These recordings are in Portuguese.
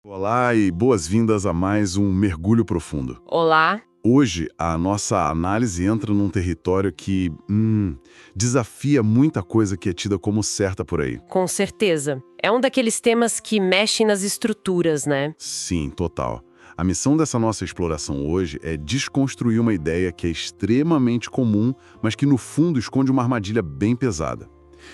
Olá e boas-vindas a mais um Mergulho Profundo. Olá. Hoje, a nossa análise entra num território que desafia muita coisa que é tida como certa por aí. Com certeza. É um daqueles temas que mexem nas estruturas, né? Sim, total. A missão dessa nossa exploração hoje é desconstruir uma ideia que é extremamente comum, mas que no fundo esconde uma armadilha bem pesada.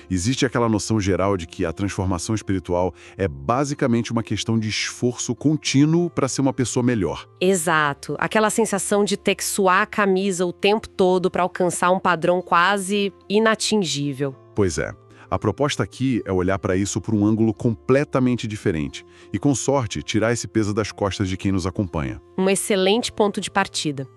Existe aquela noção geral de que a transformação espiritual é basicamente uma questão de esforço contínuo para ser uma pessoa melhor. Exato. Aquela sensação de ter que suar a camisa o tempo todo para alcançar um padrão quase inatingível. Pois é. A proposta aqui é olhar para isso por um ângulo completamente diferente e, com sorte, tirar esse peso das costas de quem nos acompanha. Um excelente ponto de partida.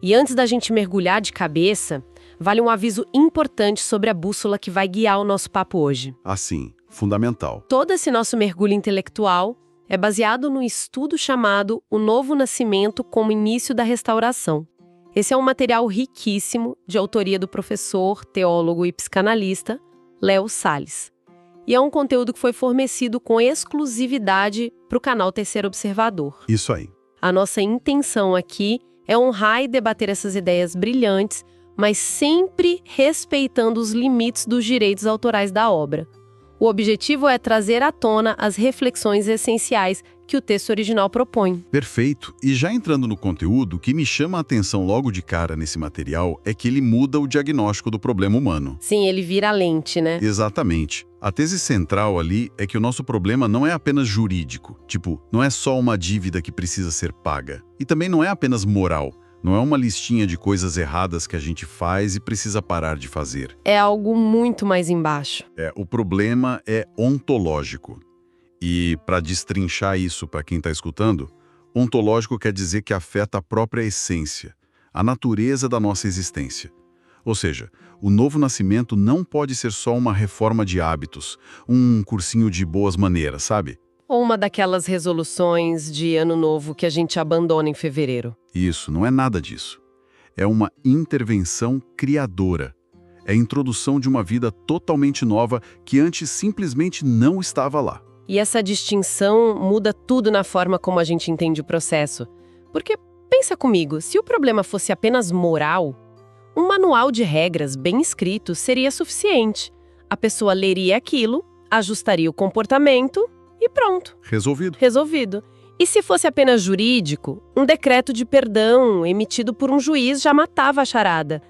E antes da gente mergulhar de cabeça, vale um aviso importante sobre a bússola que vai guiar o nosso papo hoje. Assim, fundamental. Todo esse nosso mergulho intelectual é baseado num estudo chamado O Novo Nascimento como Início da Restauração. Esse é um material riquíssimo de autoria do professor, teólogo e psicanalista Léo Salles. E é um conteúdo que foi fornecido com exclusividade para o canal Terceiro Observador. Isso aí. A nossa intenção aqui é honrar e debater essas ideias brilhantes, mas sempre respeitando os limites dos direitos autorais da obra. O objetivo é trazer à tona as reflexões essenciais que o texto original propõe. Perfeito. E já entrando no conteúdo, o que me chama a atenção logo de cara nesse material é que ele muda o diagnóstico do problema humano. Sim, ele vira a lente, né? Exatamente. A tese central ali é que o nosso problema não é apenas jurídico. Tipo, não é só uma dívida que precisa ser paga. E também não é apenas moral. Não é uma listinha de coisas erradas que a gente faz e precisa parar de fazer. É algo muito mais embaixo. O problema é ontológico. E, para destrinchar isso para quem está escutando, ontológico quer dizer que afeta a própria essência, a natureza da nossa existência. Ou seja, o novo nascimento não pode ser só uma reforma de hábitos, um cursinho de boas maneiras, sabe? Ou uma daquelas resoluções de ano novo que a gente abandona em fevereiro. Isso, não é nada disso. É uma intervenção criadora. É a introdução de uma vida totalmente nova que antes simplesmente não estava lá. E essa distinção muda tudo na forma como a gente entende o processo. Porque, pensa comigo, se o problema fosse apenas moral, um manual de regras bem escrito seria suficiente. A pessoa leria aquilo, ajustaria o comportamento e pronto. Resolvido. Resolvido. E se fosse apenas jurídico, um decreto de perdão emitido por um juiz já matava a charada.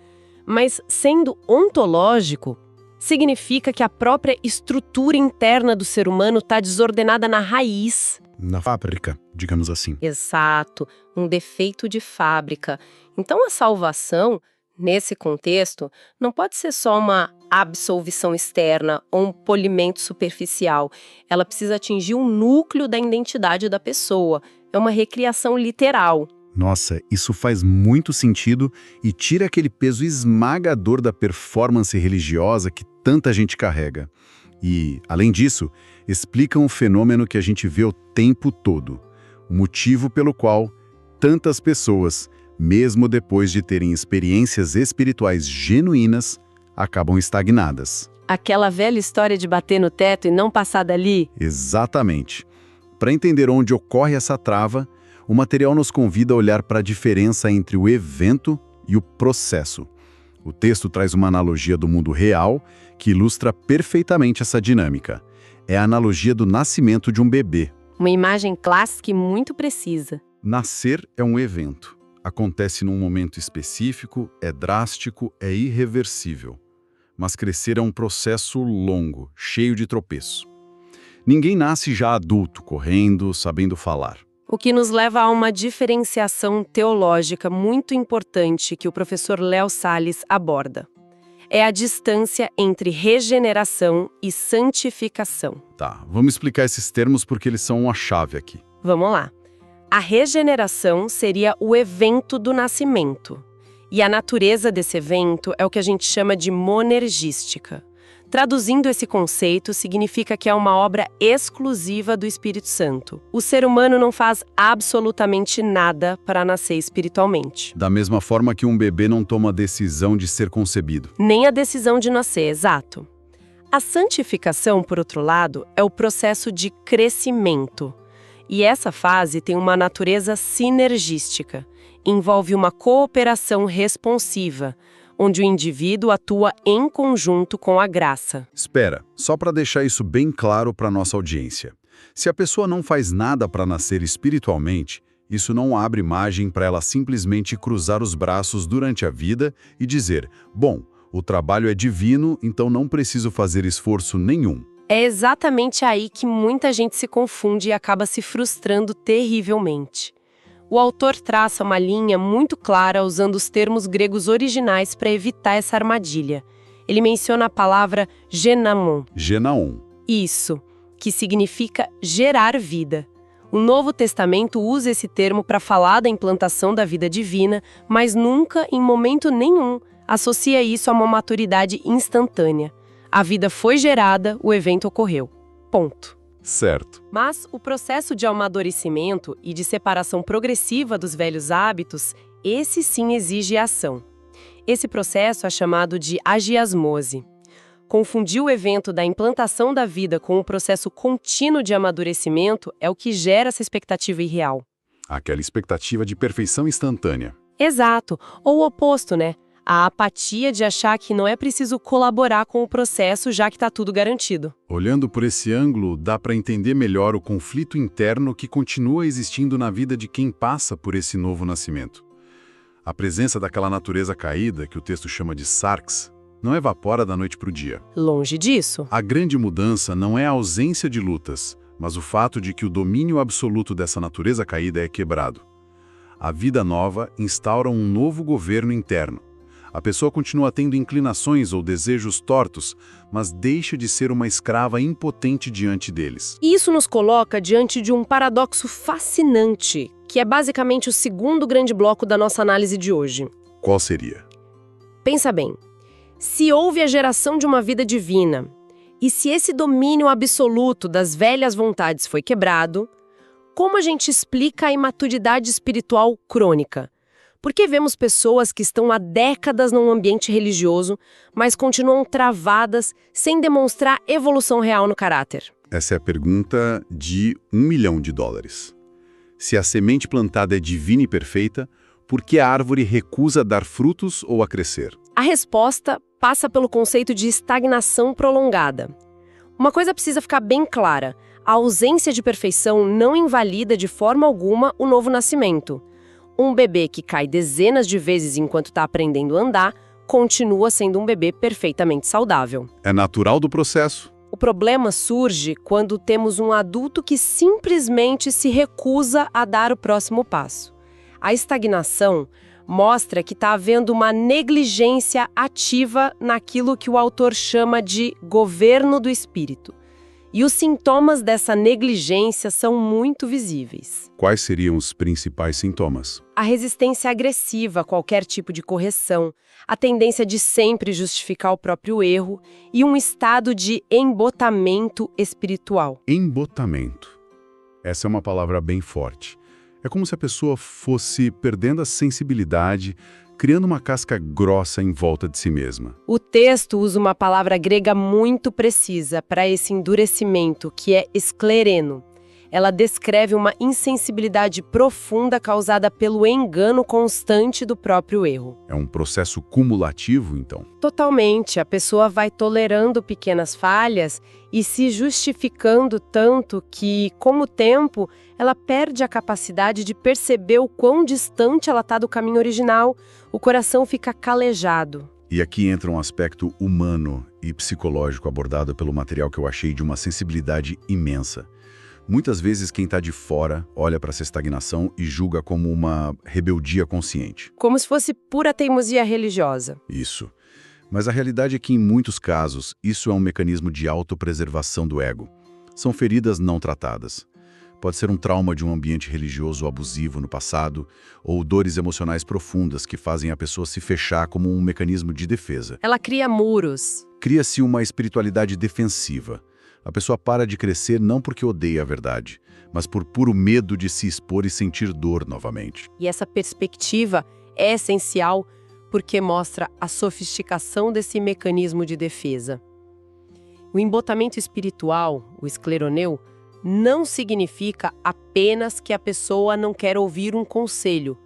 Mas, sendo ontológico, significa que a própria estrutura interna do ser humano está desordenada na raiz. Na fábrica, digamos assim. Exato, um defeito de fábrica. Então a salvação, nesse contexto, não pode ser só uma absolvição externa ou um polimento superficial. Ela precisa atingir o núcleo da identidade da pessoa. É uma recriação literal. Nossa, isso faz muito sentido e tira aquele peso esmagador da performance religiosa que tanta gente carrega. E, além disso, explica um fenômeno que a gente vê o tempo todo. O motivo pelo qual tantas pessoas, mesmo depois de terem experiências espirituais genuínas, acabam estagnadas. Aquela velha história de bater no teto e não passar dali? Exatamente. Para entender onde ocorre essa trava, o material nos convida a olhar para a diferença entre o evento e o processo. O texto traz uma analogia do mundo real que ilustra perfeitamente essa dinâmica. É a analogia do nascimento de um bebê. Uma imagem clássica e muito precisa. Nascer é um evento. Acontece num momento específico, é drástico, é irreversível. Mas crescer é um processo longo, cheio de tropeços. Ninguém nasce já adulto, correndo, sabendo falar. O que nos leva a uma diferenciação teológica muito importante que o professor Léo Salles aborda. É a distância entre regeneração e santificação. Tá, vamos explicar esses termos porque eles são uma chave aqui. Vamos lá. A regeneração seria o evento do nascimento. E a natureza desse evento é o que a gente chama de monergística. Traduzindo esse conceito, significa que é uma obra exclusiva do Espírito Santo. O ser humano não faz absolutamente nada para nascer espiritualmente. Da mesma forma que um bebê não toma a decisão de ser concebido. Nem a decisão de nascer, exato. A santificação, por outro lado, é o processo de crescimento. E essa fase tem uma natureza sinergística. Envolve uma cooperação responsiva, onde o indivíduo atua em conjunto com a graça. Espera, só para deixar isso bem claro para nossa audiência. Se a pessoa não faz nada para nascer espiritualmente, isso não abre margem para ela simplesmente cruzar os braços durante a vida e dizer, bom, o trabalho é divino, então não preciso fazer esforço nenhum. É exatamente aí que muita gente se confunde e acaba se frustrando terrivelmente. O autor traça uma linha muito clara usando os termos gregos originais para evitar essa armadilha. Ele menciona a palavra genaon. Genaon. Isso, que significa gerar vida. O Novo Testamento usa esse termo para falar da implantação da vida divina, mas nunca, em momento nenhum, associa isso a uma maturidade instantânea. A vida foi gerada, o evento ocorreu. Ponto. Certo. Mas o processo de amadurecimento e de separação progressiva dos velhos hábitos, esse sim exige ação. Esse processo é chamado de agiasmose. Confundir o evento da implantação da vida com um processo contínuo de amadurecimento é o que gera essa expectativa irreal. Aquela expectativa de perfeição instantânea. Exato, ou o oposto, né? A apatia de achar que não é preciso colaborar com o processo já que está tudo garantido. Olhando por esse ângulo, dá para entender melhor o conflito interno que continua existindo na vida de quem passa por esse novo nascimento. A presença daquela natureza caída, que o texto chama de sarx, não evapora da noite para o dia. Longe disso. A grande mudança não é a ausência de lutas, mas o fato de que o domínio absoluto dessa natureza caída é quebrado. A vida nova instaura um novo governo interno. A pessoa continua tendo inclinações ou desejos tortos, mas deixa de ser uma escrava impotente diante deles. Isso nos coloca diante de um paradoxo fascinante, que é basicamente o segundo grande bloco da nossa análise de hoje. Qual seria? Pensa bem, se houve a geração de uma vida divina, e se esse domínio absoluto das velhas vontades foi quebrado, como a gente explica a imaturidade espiritual crônica? Porque vemos pessoas que estão há décadas num ambiente religioso, mas continuam travadas sem demonstrar evolução real no caráter? Essa é a pergunta de $1 milhão. Se a semente plantada é divina e perfeita, por que a árvore recusa dar frutos ou a crescer? A resposta passa pelo conceito de estagnação prolongada. Uma coisa precisa ficar bem clara: a ausência de perfeição não invalida de forma alguma o novo nascimento. Um bebê que cai dezenas de vezes enquanto está aprendendo a andar continua sendo um bebê perfeitamente saudável. É natural do processo. O problema surge quando temos um adulto que simplesmente se recusa a dar o próximo passo. A estagnação mostra que está havendo uma negligência ativa naquilo que o autor chama de governo do espírito. E os sintomas dessa negligência são muito visíveis. Quais seriam os principais sintomas? A resistência agressiva a qualquer tipo de correção, a tendência de sempre justificar o próprio erro e um estado de embotamento espiritual. Embotamento. Essa é uma palavra bem forte. É como se a pessoa fosse perdendo a sensibilidade, criando uma casca grossa em volta de si mesma. O texto usa uma palavra grega muito precisa para esse endurecimento, que é esclereno. Ela descreve uma insensibilidade profunda causada pelo engano constante do próprio erro. É um processo cumulativo, então? Totalmente. A pessoa vai tolerando pequenas falhas e se justificando tanto que, com o tempo, ela perde a capacidade de perceber o quão distante ela está do caminho original. O coração fica calejado. E aqui entra um aspecto humano e psicológico abordado pelo material que eu achei de uma sensibilidade imensa. Muitas vezes quem está de fora olha para essa estagnação e julga como uma rebeldia consciente. Como se fosse pura teimosia religiosa. Isso. Mas a realidade é que, em muitos casos, isso é um mecanismo de autopreservação do ego. São feridas não tratadas. Pode ser um trauma de um ambiente religioso abusivo no passado, ou dores emocionais profundas que fazem a pessoa se fechar como um mecanismo de defesa. Ela cria muros. Cria-se uma espiritualidade defensiva. A pessoa para de crescer não porque odeia a verdade, mas por puro medo de se expor e sentir dor novamente. E essa perspectiva é essencial porque mostra a sofisticação desse mecanismo de defesa. O embotamento espiritual, o escleroneu, não significa apenas que a pessoa não quer ouvir um conselho.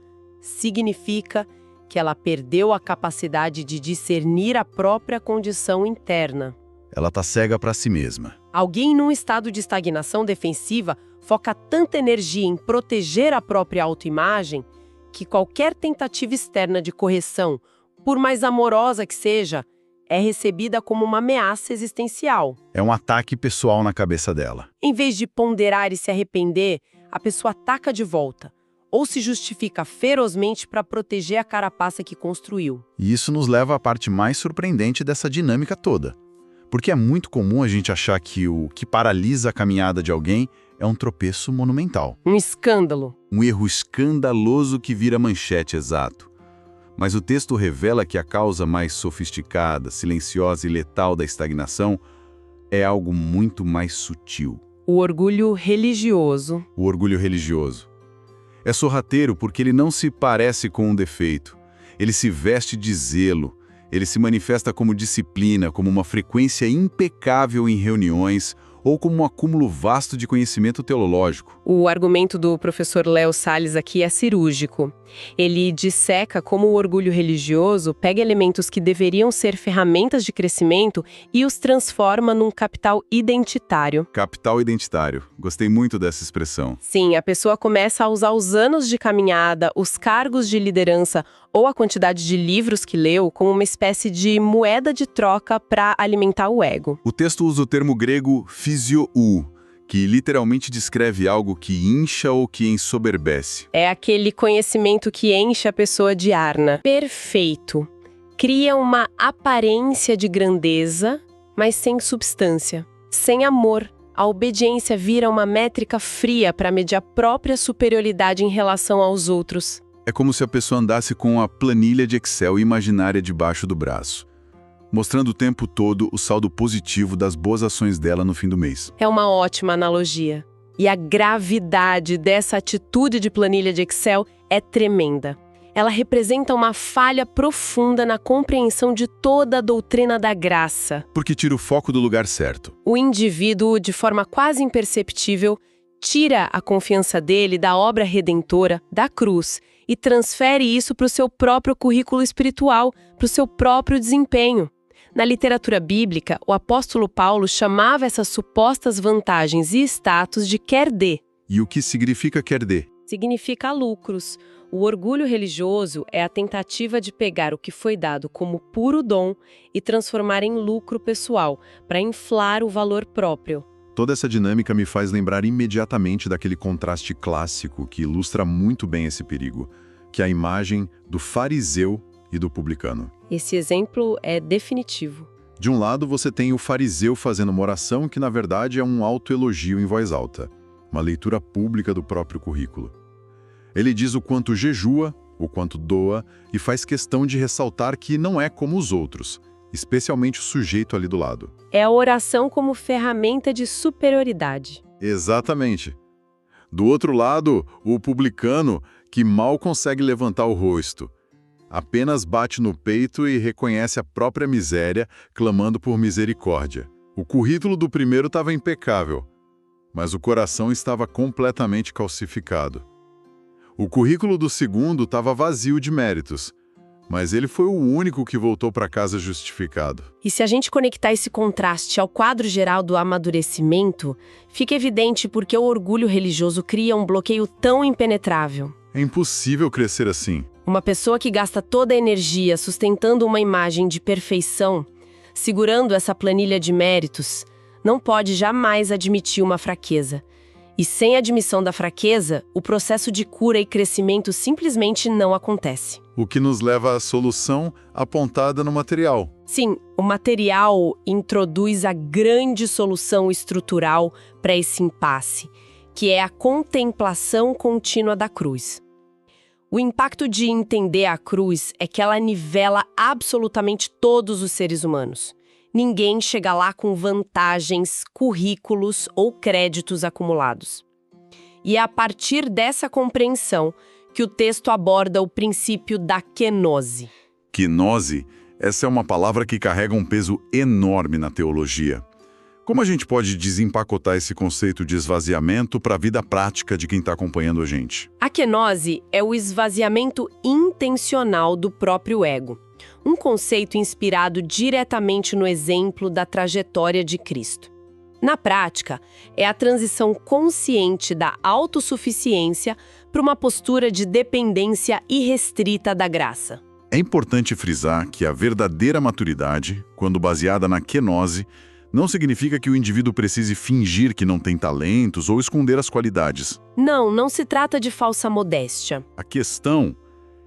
Significa que ela perdeu a capacidade de discernir a própria condição interna. Ela tá cega para si mesma. Alguém num estado de estagnação defensiva foca tanta energia em proteger a própria autoimagem que qualquer tentativa externa de correção, por mais amorosa que seja, é recebida como uma ameaça existencial. É um ataque pessoal na cabeça dela. Em vez de ponderar e se arrepender, a pessoa ataca de volta, ou se justifica ferozmente para proteger a carapaça que construiu. E isso nos leva à parte mais surpreendente dessa dinâmica toda. Porque é muito comum a gente achar que o que paralisa a caminhada de alguém é um tropeço monumental. Um escândalo. Um erro escandaloso que vira manchete, exato. Mas o texto revela que a causa mais sofisticada, silenciosa e letal da estagnação é algo muito mais sutil. O orgulho religioso. O orgulho religioso. É sorrateiro porque ele não se parece com um defeito. Ele se veste de zelo. Ele se manifesta como disciplina, como uma frequência impecável em reuniões ou como um acúmulo vasto de conhecimento teológico. O argumento do professor Léo Salles aqui é cirúrgico. Ele disseca como o orgulho religioso pega elementos que deveriam ser ferramentas de crescimento e os transforma num capital identitário. Capital identitário. Gostei muito dessa expressão. Sim, a pessoa começa a usar os anos de caminhada, os cargos de liderança ou a quantidade de livros que leu como uma espécie de moeda de troca para alimentar o ego. O texto usa o termo grego physiou, que literalmente descreve algo que incha ou que ensoberbece. É aquele conhecimento que enche a pessoa de arna. Perfeito. Cria uma aparência de grandeza, mas sem substância. Sem amor. A obediência vira uma métrica fria para medir a própria superioridade em relação aos outros. É como se a pessoa andasse com a planilha de Excel imaginária debaixo do braço, mostrando o tempo todo o saldo positivo das boas ações dela no fim do mês. É uma ótima analogia. E a gravidade dessa atitude de planilha de Excel é tremenda. Ela representa uma falha profunda na compreensão de toda a doutrina da graça. Porque tira o foco do lugar certo. O indivíduo, de forma quase imperceptível, tira a confiança dele da obra redentora, da cruz, e transfere isso para o seu próprio currículo espiritual, para o seu próprio desempenho. Na literatura bíblica, o apóstolo Paulo chamava essas supostas vantagens e status de quer dê. E o que significa quer dê? Significa lucros. O orgulho religioso é a tentativa de pegar o que foi dado como puro dom e transformar em lucro pessoal, para inflar o valor próprio. Toda essa dinâmica me faz lembrar imediatamente daquele contraste clássico que ilustra muito bem esse perigo, que é a imagem do fariseu e do publicano. Esse exemplo é definitivo. De um lado, você tem o fariseu fazendo uma oração que, na verdade, é um autoelogio em voz alta, uma leitura pública do próprio currículo. Ele diz o quanto jejua, o quanto doa e faz questão de ressaltar que não é como os outros, especialmente o sujeito ali do lado. É a oração como ferramenta de superioridade. Exatamente. Do outro lado, o publicano, que mal consegue levantar o rosto, apenas bate no peito e reconhece a própria miséria, clamando por misericórdia. O currículo do primeiro estava impecável, mas o coração estava completamente calcificado. O currículo do segundo estava vazio de méritos, mas ele foi o único que voltou para casa justificado. E se a gente conectar esse contraste ao quadro geral do amadurecimento, fica evidente porque o orgulho religioso cria um bloqueio tão impenetrável. É impossível crescer assim. Uma pessoa que gasta toda a energia sustentando uma imagem de perfeição, segurando essa planilha de méritos, não pode jamais admitir uma fraqueza. E sem admissão da fraqueza, o processo de cura e crescimento simplesmente não acontece. O que nos leva à solução apontada no material. Sim, o material introduz a grande solução estrutural para esse impasse, que é a contemplação contínua da cruz. O impacto de entender a cruz é que ela nivela absolutamente todos os seres humanos. Ninguém chega lá com vantagens, currículos ou créditos acumulados. E é a partir dessa compreensão que o texto aborda o princípio da kenose. Kenose, essa é uma palavra que carrega um peso enorme na teologia. Como a gente pode desempacotar esse conceito de esvaziamento para a vida prática de quem está acompanhando a gente? A quenose é o esvaziamento intencional do próprio ego, um conceito inspirado diretamente no exemplo da trajetória de Cristo. Na prática, é a transição consciente da autossuficiência para uma postura de dependência irrestrita da graça. É importante frisar que a verdadeira maturidade, quando baseada na quenose, não significa que o indivíduo precise fingir que não tem talentos ou esconder as qualidades. Não se trata de falsa modéstia. A questão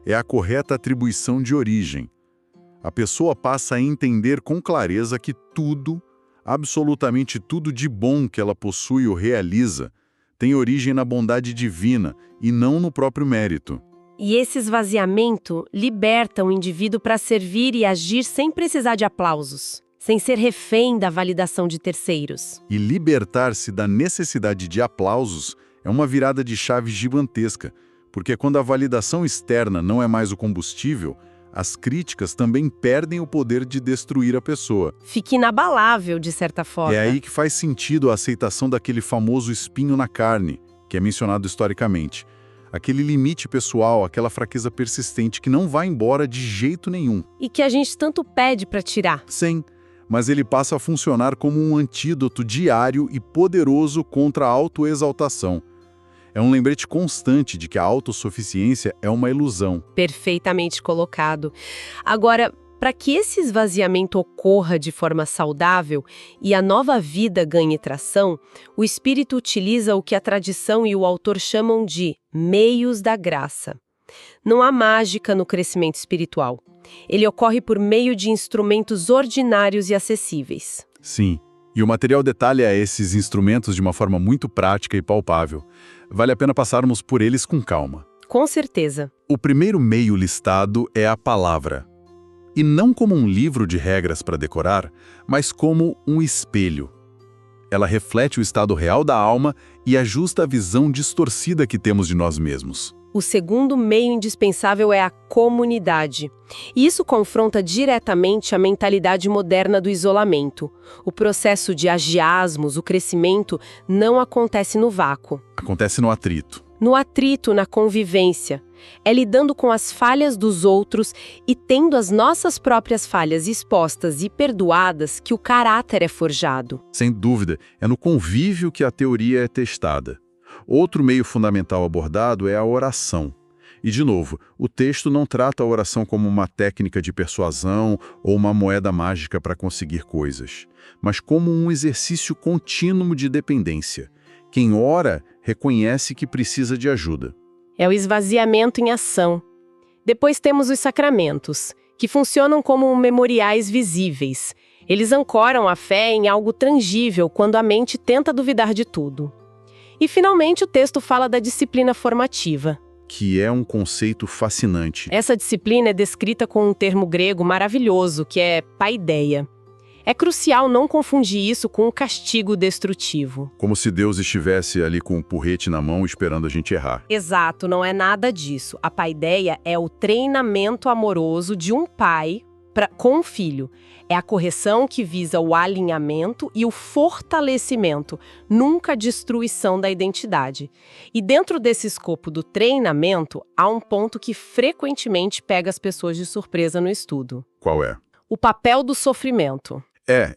é a correta atribuição de origem. A pessoa passa a entender com clareza que tudo, absolutamente tudo de bom que ela possui ou realiza, tem origem na bondade divina e não no próprio mérito. E esse esvaziamento liberta o indivíduo para servir e agir sem precisar de aplausos, sem ser refém da validação de terceiros. E libertar-se da necessidade de aplausos é uma virada de chave gigantesca, porque quando a validação externa não é mais o combustível, as críticas também perdem o poder de destruir a pessoa. Fica inabalável, de certa forma. É aí que faz sentido a aceitação daquele famoso espinho na carne, que é mencionado historicamente. Aquele limite pessoal, aquela fraqueza persistente que não vai embora de jeito nenhum. E que a gente tanto pede para tirar. Sim, mas ele passa a funcionar como um antídoto diário e poderoso contra a autoexaltação. É um lembrete constante de que a autossuficiência é uma ilusão. Perfeitamente colocado. Agora, para que esse esvaziamento ocorra de forma saudável e a nova vida ganhe tração, o espírito utiliza o que a tradição e o autor chamam de meios da graça. Não há mágica no crescimento espiritual. Ele ocorre por meio de instrumentos ordinários e acessíveis. Sim, e o material detalha esses instrumentos de uma forma muito prática e palpável. Vale a pena passarmos por eles com calma. Com certeza. O primeiro meio listado é a palavra. E não como um livro de regras para decorar, mas como um espelho. Ela reflete o estado real da alma e ajusta a visão distorcida que temos de nós mesmos. O segundo meio indispensável é a comunidade. E isso confronta diretamente a mentalidade moderna do isolamento. O processo de agiasmos, o crescimento, não acontece no vácuo. Acontece no atrito. No atrito, na convivência. É lidando com as falhas dos outros e tendo as nossas próprias falhas expostas e perdoadas que o caráter é forjado. Sem dúvida, é no convívio que a teoria é testada. Outro meio fundamental abordado é a oração. E, de novo, o texto não trata a oração como uma técnica de persuasão ou uma moeda mágica para conseguir coisas, mas como um exercício contínuo de dependência. Quem ora reconhece que precisa de ajuda. É o esvaziamento em ação. Depois temos os sacramentos, que funcionam como memoriais visíveis. Eles ancoram a fé em algo tangível quando a mente tenta duvidar de tudo. E, finalmente, o texto fala da disciplina formativa. Que é um conceito fascinante. Essa disciplina é descrita com um termo grego maravilhoso, que é paideia. É crucial não confundir isso com um castigo destrutivo. Como se Deus estivesse ali com o porrete na mão esperando a gente errar. Exato, não é nada disso. A paideia é o treinamento amoroso de um pai com um filho. É a correção que visa o alinhamento e o fortalecimento, nunca a destruição da identidade. E dentro desse escopo do treinamento, há um ponto que frequentemente pega as pessoas de surpresa no estudo. Qual é? O papel do sofrimento.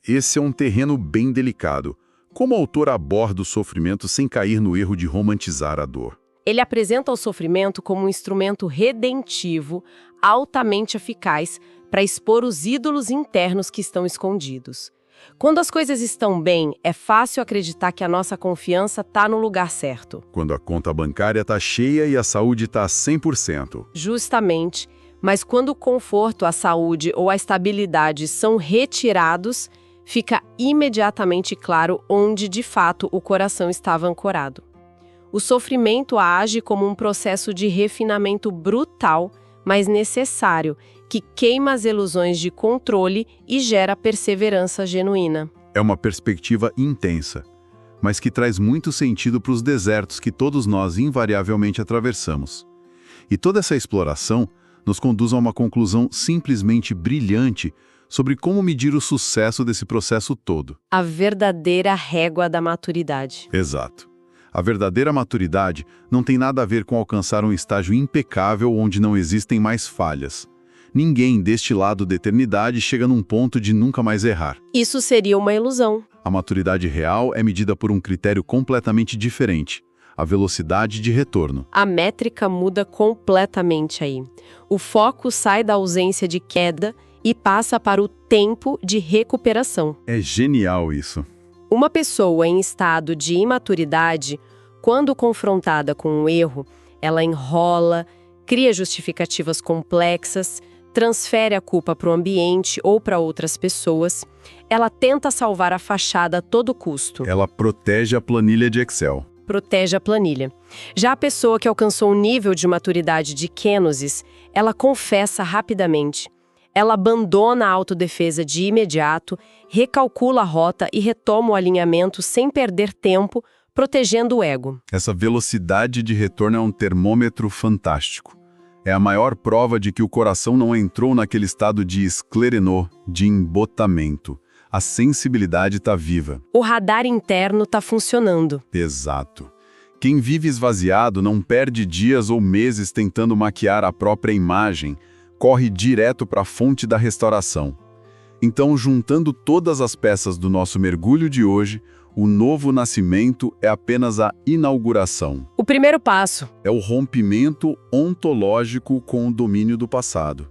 Esse é um terreno bem delicado. Como o autor aborda o sofrimento sem cair no erro de romantizar a dor? Ele apresenta o sofrimento como um instrumento redentivo, altamente eficaz, para expor os ídolos internos que estão escondidos. Quando as coisas estão bem, é fácil acreditar que a nossa confiança está no lugar certo. Quando a conta bancária está cheia e a saúde está 100%. Justamente. Mas quando o conforto, a saúde ou a estabilidade são retirados, fica imediatamente claro onde, de fato, o coração estava ancorado. O sofrimento age como um processo de refinamento brutal, mas necessário, que queima as ilusões de controle e gera perseverança genuína. É uma perspectiva intensa, mas que traz muito sentido para os desertos que todos nós invariavelmente atravessamos. E toda essa exploração nos conduz a uma conclusão simplesmente brilhante sobre como medir o sucesso desse processo todo. A verdadeira régua da maturidade. Exato. A verdadeira maturidade não tem nada a ver com alcançar um estágio impecável onde não existem mais falhas. Ninguém deste lado da eternidade chega num ponto de nunca mais errar. Isso seria uma ilusão. A maturidade real é medida por um critério completamente diferente: a velocidade de retorno. A métrica muda completamente aí. O foco sai da ausência de queda e passa para o tempo de recuperação. É genial isso. Uma pessoa em estado de imaturidade, quando confrontada com um erro, ela enrola, cria justificativas complexas, transfere a culpa para o ambiente ou para outras pessoas. Ela tenta salvar a fachada a todo custo. Ela protege a planilha de Excel. Protege a planilha. Já a pessoa que alcançou um nível de maturidade de kenosis, ela confessa rapidamente. Ela abandona a autodefesa de imediato, recalcula a rota e retoma o alinhamento sem perder tempo, protegendo o ego. Essa velocidade de retorno é um termômetro fantástico. É a maior prova de que o coração não entrou naquele estado de esclerenô, de embotamento. A sensibilidade está viva. O radar interno está funcionando. Exato. Quem vive esvaziado não perde dias ou meses tentando maquiar a própria imagem, corre direto para a fonte da restauração. Então, juntando todas as peças do nosso mergulho de hoje, o novo nascimento é apenas a inauguração. O primeiro passo é o rompimento ontológico com o domínio do passado.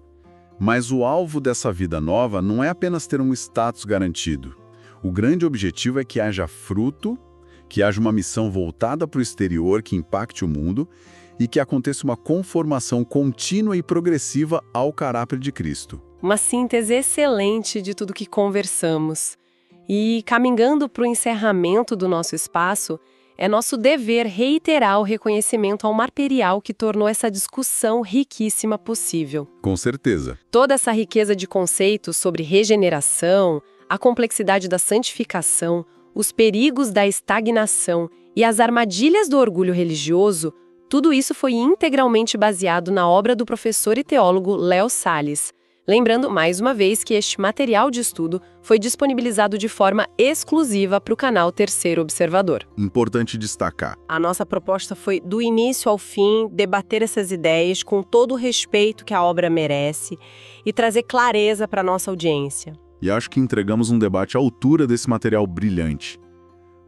Mas o alvo dessa vida nova não é apenas ter um status garantido. O grande objetivo é que haja fruto, que haja uma missão voltada para o exterior que impacte o mundo e que aconteça uma conformação contínua e progressiva ao caráter de Cristo. Uma síntese excelente de tudo que conversamos. E, caminhando para o encerramento do nosso espaço, é nosso dever reiterar o reconhecimento ao material que tornou essa discussão riquíssima possível. Com certeza. Toda essa riqueza de conceitos sobre regeneração, a complexidade da santificação, os perigos da estagnação e as armadilhas do orgulho religioso, tudo isso foi integralmente baseado na obra do professor e teólogo Léo Salles. Lembrando, mais uma vez, que este material de estudo foi disponibilizado de forma exclusiva para o canal Terceiro Observador. Importante destacar. A nossa proposta foi, do início ao fim, debater essas ideias com todo o respeito que a obra merece e trazer clareza para a nossa audiência. E acho que entregamos um debate à altura desse material brilhante.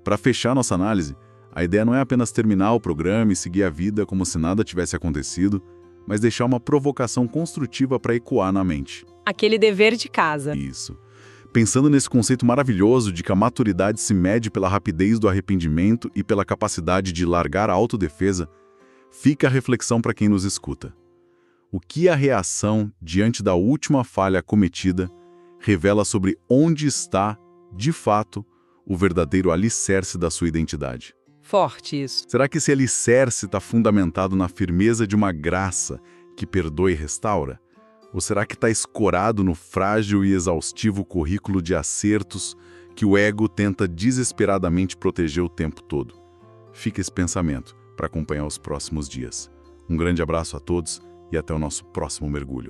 Para fechar nossa análise, a ideia não é apenas terminar o programa e seguir a vida como se nada tivesse acontecido, mas deixar uma provocação construtiva para ecoar na mente. Aquele dever de casa. Isso. Pensando nesse conceito maravilhoso de que a maturidade se mede pela rapidez do arrependimento e pela capacidade de largar a autodefesa, fica a reflexão para quem nos escuta. O que a reação diante da última falha cometida revela sobre onde está, de fato, o verdadeiro alicerce da sua identidade? Forte isso. Será que esse alicerce está fundamentado na firmeza de uma graça que perdoa e restaura? Ou será que está escorado no frágil e exaustivo currículo de acertos que o ego tenta desesperadamente proteger o tempo todo? Fica esse pensamento para acompanhar os próximos dias. Um grande abraço a todos e até o nosso próximo mergulho.